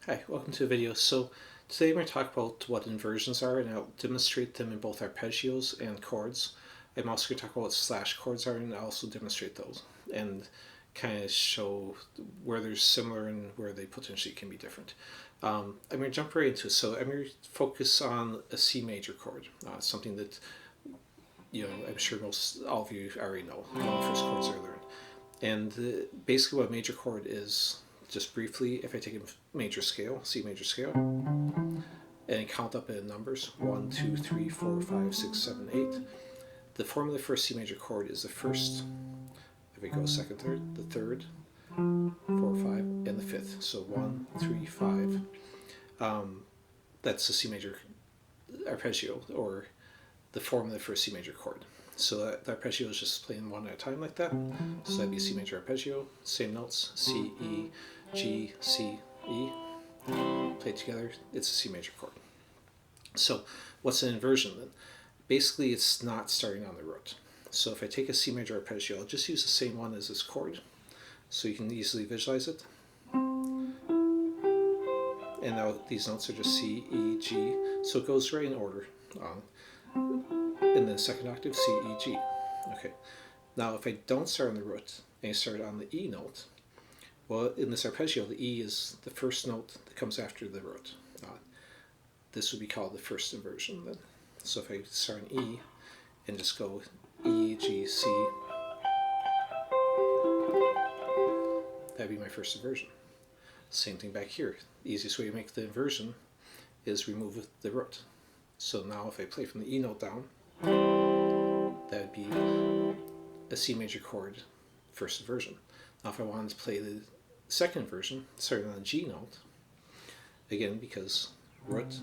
Hi, welcome to the video. So today we're going to talk about what inversions are, and I'll demonstrate them in both arpeggios and chords. I'm also going to talk about what slash chords are, and I'll also demonstrate those and kind of show where they're similar and where they potentially can be different. I'm going to jump right into it. So I'm going to focus on a C major chord, something that I'm sure all of you already know. One of the first chords I learned. And basically what a major chord is, just briefly, if I take a major scale, C major scale, and count up in numbers, 1, 2, 3, 4, 5, 6, 7, 8, the formula for a C major chord is the first, if we go second, third, the third, 4, 5, and the fifth. So 1, 3, 5. That's a C major arpeggio, or the formula for a C major chord. So the arpeggio is just playing one at a time like that. So that'd be a C major arpeggio, same notes, C, E, G, C, E, played together, it's a C major chord. So what's an inversion then? Basically it's not starting on the root. So if I take a C major arpeggio, I'll just use the same one as this chord, so you can easily visualize it. And now these notes are just C, E, G, so it goes right in order. And then second octave, C, E, G. Okay. Now if I don't start on the root, and I start on the E note, well, in this arpeggio, the E is the first note that comes after the root. This would be called the first inversion then. So if I start on E and just go E, G, C, that'd be my first inversion. Same thing back here. The easiest way to make the inversion is remove the root. So now if I play from the E note down, that would be a C major chord first inversion. Now if I wanted to play the second inversion, starting on a G note, again, because root,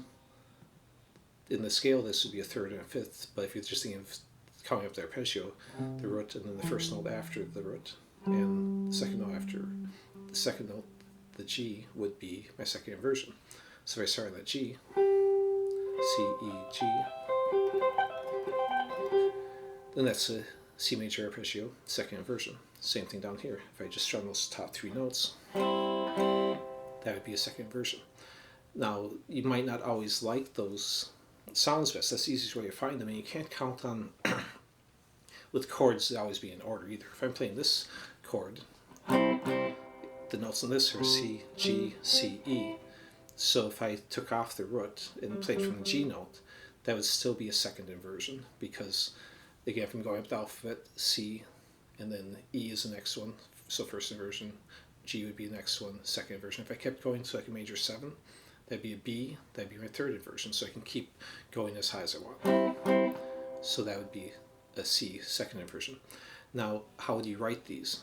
in the scale this would be a third and a fifth, but if you're just thinking of counting up the arpeggio, the root and then the first note after the root, and the second note after the second note, the G, would be my second inversion. So if I start on that G, C, E, G, then that's a C major arpeggio, second inversion. Same thing down here. If I just strum those top three notes, that would be a second inversion. Now, you might not always like those sounds best. That's the easiest way to find them, and you can't count on, with chords, they always be in order either. If I'm playing this chord, the notes on this are C, G, C, E. So if I took off the root and played from the G note, that would still be a second inversion, because again, if I'm going up the alphabet, C, and then E is the next one, so first inversion, G would be the next one, second inversion. If I kept going to like a major 7, that'd be a B, that'd be my third inversion, so I can keep going as high as I want. So that would be a C, second inversion. Now, how would you write these?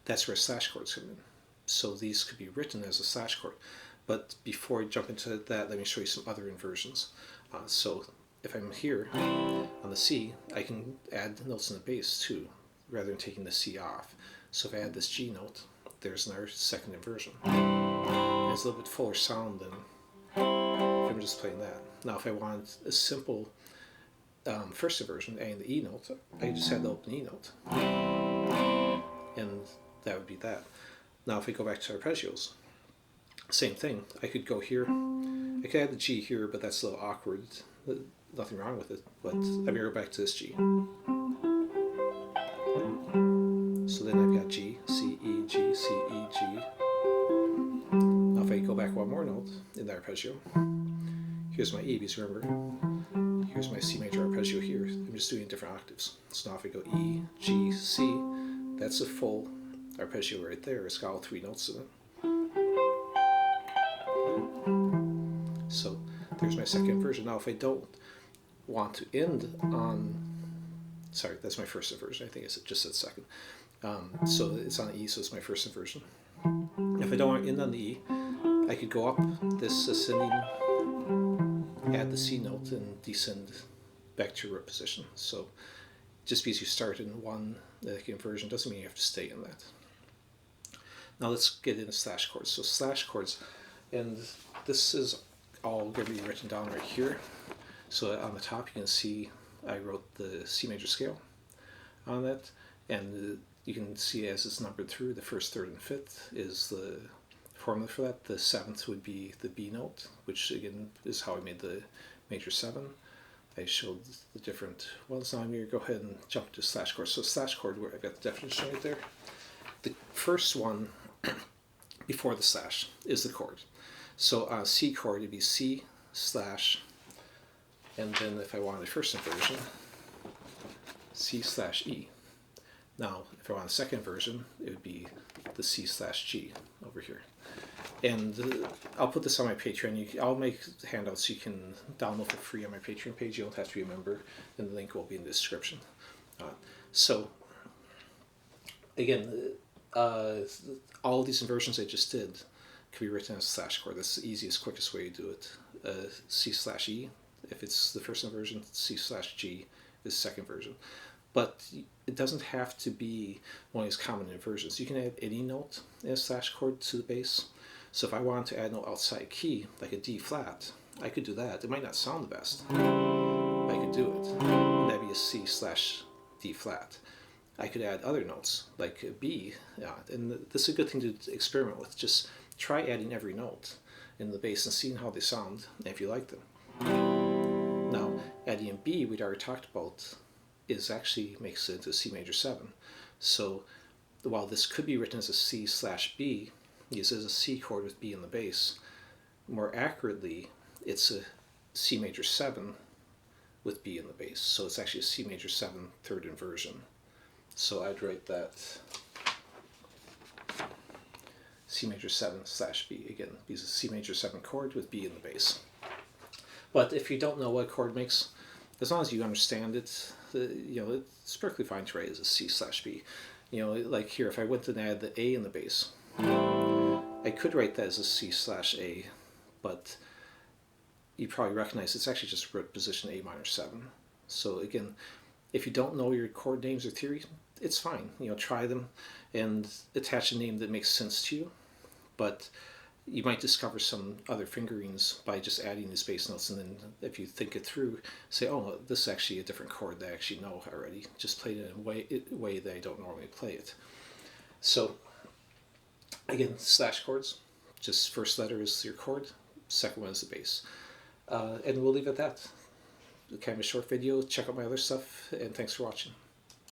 That's where slash chords come in. So these could be written as a slash chord. But before I jump into that, let me show you some other inversions. So if I'm here on the C, I can add notes in the bass too, rather than taking the C off. So if I add this G note, there's another second inversion. And it's a little bit fuller sound than if I'm just playing that. Now if I wanted a simple first inversion, adding the E note, I just had to open E note. And that would be that. Now if I go back to arpeggios, same thing. I could go here, I could add the G here, but that's a little awkward. Nothing wrong with it, but I'm going to go back to this G. So then I've got G, C, E, G, C, E, G. Now if I go back one more note in the arpeggio, here's my E, because remember, here's my C major arpeggio here. I'm just doing different octaves. So now if I go E, G, C, that's a full arpeggio right there. It's got all three notes in it. So there's my second inversion. Now if I don't want to end on, sorry, that's my first inversion. I think it's just at second. So it's on E, so it's my first inversion. If I don't want to end on the E, I could go up this ascending, add the C note, and descend back to root position. So just because you start in one inversion doesn't mean you have to stay in that. Now let's get into slash chords. So slash chords, and this is all going to be written down right here. So on the top you can see I wrote the C major scale on that, and you can see as it's numbered through, the first, third, and fifth is the formula for that. The seventh would be the B note, which again is how I made the major 7. I showed the different ones. Now I'm going to go ahead and jump to slash chord. So slash chord, where I've got the definition right there. The first one before the slash is the chord. So on C chord, it'd be C slash, and then if I wanted a first inversion, C slash E. Now, if I want a second inversion, it would be the C slash G over here. And I'll put this on my Patreon. I'll make handouts you can download for free on my Patreon page. You don't have to be a member, and the link will be in the description. So, again, all of these inversions I just did can be written as slash chord. That's the easiest, quickest way to do it. C slash E, if it's the first inversion, C slash G is the second version. But it doesn't have to be one of these common inversions. You can add any note in a slash chord to the bass. So if I wanted to add a note outside key, like a D flat, I could do that. It might not sound the best, but I could do it. And that'd be a C slash D flat. I could add other notes, like a B, and this is a good thing to experiment with. Just try adding every note in the bass and seeing how they sound, and if you like them. Now, adding a B, we'd already talked about, actually makes it into a C major 7. So while this could be written as a C slash B, this is a C chord with B in the bass. More accurately, it's a C major 7 with B in the bass. So it's actually a C major 7 third inversion. So I'd write that C major 7 slash B. Again, because it's a C major 7 chord with B in the bass. But if you don't know what chord makes, as long as you understand it, it's perfectly fine to write as a C slash B. Like here, if I went and add the A in the bass, I could write that as a C slash A, but you probably recognize it's actually just position A minor 7. So again, if you don't know your chord names or theory, it's fine. Try them and attach a name that makes sense to you. But you might discover some other fingerings by just adding these bass notes, and then if you think it through, say, oh, this is actually a different chord that I actually know already. Just played it in a way that I don't normally play it. So again, slash chords, just first letter is your chord, second one is the bass. And we'll leave it at that. Kind of a short video. Check out my other stuff, and thanks for watching.